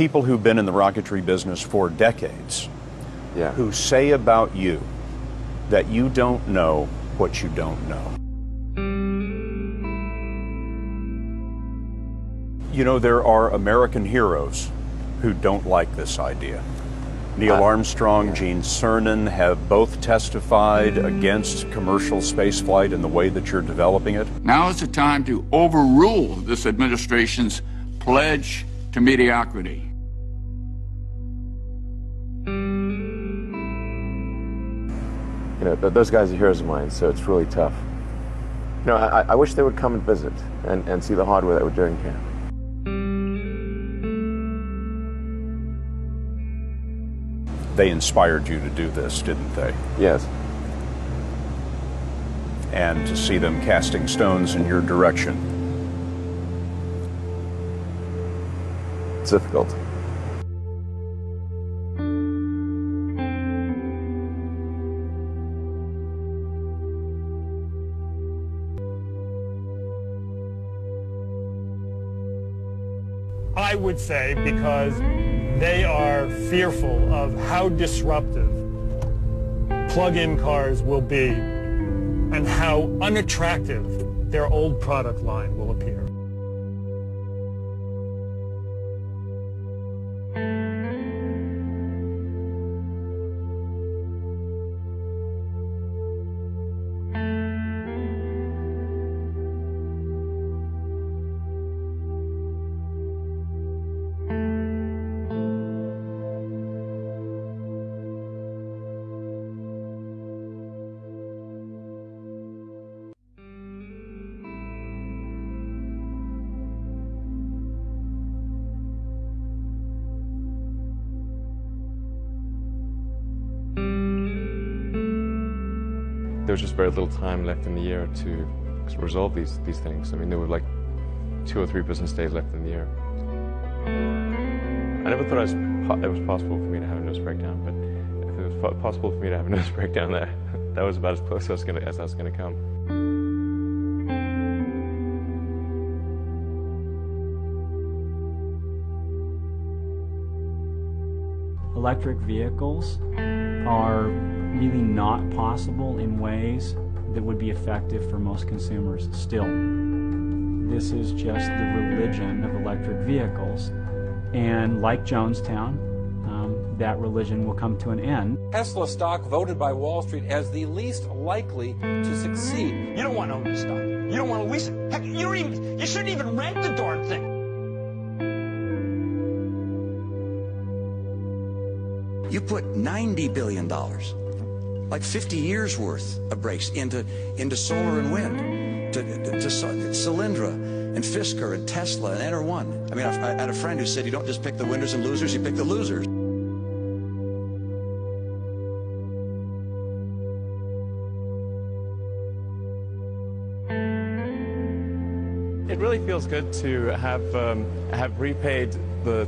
people who've been in the rocketry business for decades, Yeah. who say about you that you don't know what you don't know. You know, there are American heroes who don't like this idea. Neil Armstrong, Gene Cernan have both testified against commercial spaceflight in the way that you're developing it. Now is the time to overrule this administration's pledge to mediocrity. You know, those guys are heroes of mine, so it's really tough. You know, I wish they would come and visit and see the hardware that we're doing here. They inspired you to do this, didn't they? Yes. And to see them casting stones in your direction. It's difficult. I would say because they are fearful of how disruptive plug-in cars will be and how unattractive their old product line will appear. There was just very little time left in the year to resolve these things. I mean, there were like 2 or 3 business days left in the year. I never thought it was possible for me to have a nervous breakdown, but if it was possible for me to have a nervous breakdown there, that was about as close as I was gonna come. Electric vehicles are really not possible in ways that would be effective for most consumers still. This is just the religion of electric vehicles, and like Jonestown, that religion will come to an end. Tesla stock voted by Wall Street as the least likely to succeed. You don't want to own this stock. You don't want to lease it. Heck, you shouldn't even rent the darn thing. You put $90 billion, like 50 years worth of brakes into solar and wind, to Solyndra and Fisker and Tesla and Enter1. I mean, I had a friend who said you don't just pick the winners and losers, you pick the losers. It really feels good to have repaid the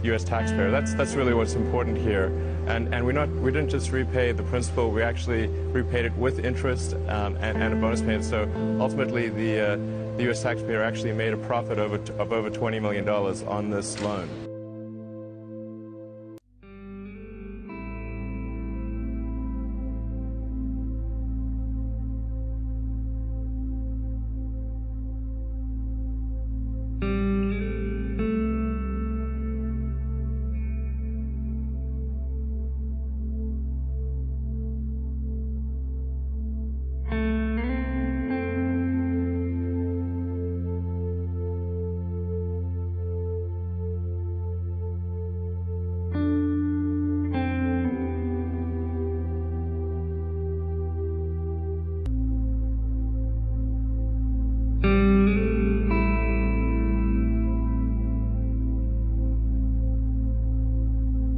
U.S. taxpayer. That's really what's important here. And we didn't just repay the principal. We actually repaid it with interest and a bonus payment. So ultimately, the U.S. taxpayer actually made a profit of over $20 million on this loan.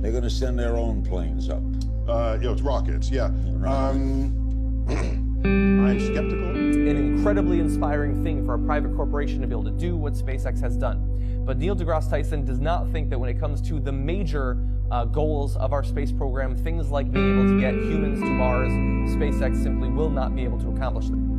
They're going to send their own planes up. It's rockets, yeah. I'm skeptical. An incredibly inspiring thing for a private corporation to be able to do what SpaceX has done. But Neil deGrasse Tyson does not think that when it comes to the major goals of our space program, things like being able to get humans to Mars, SpaceX simply will not be able to accomplish them.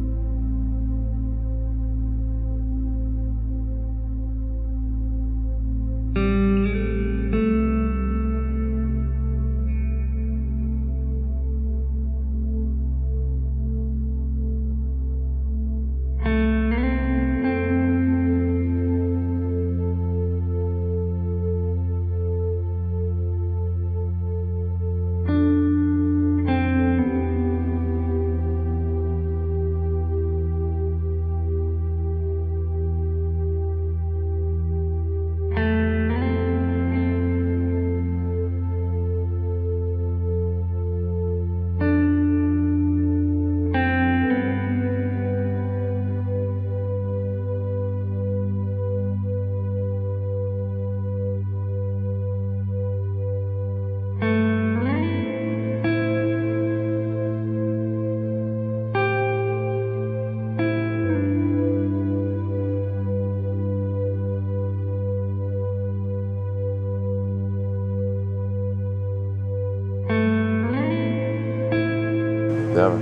Never.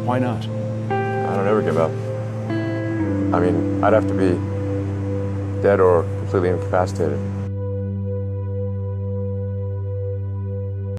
Why not? I don't ever give up. I mean, I'd have to be dead or completely incapacitated.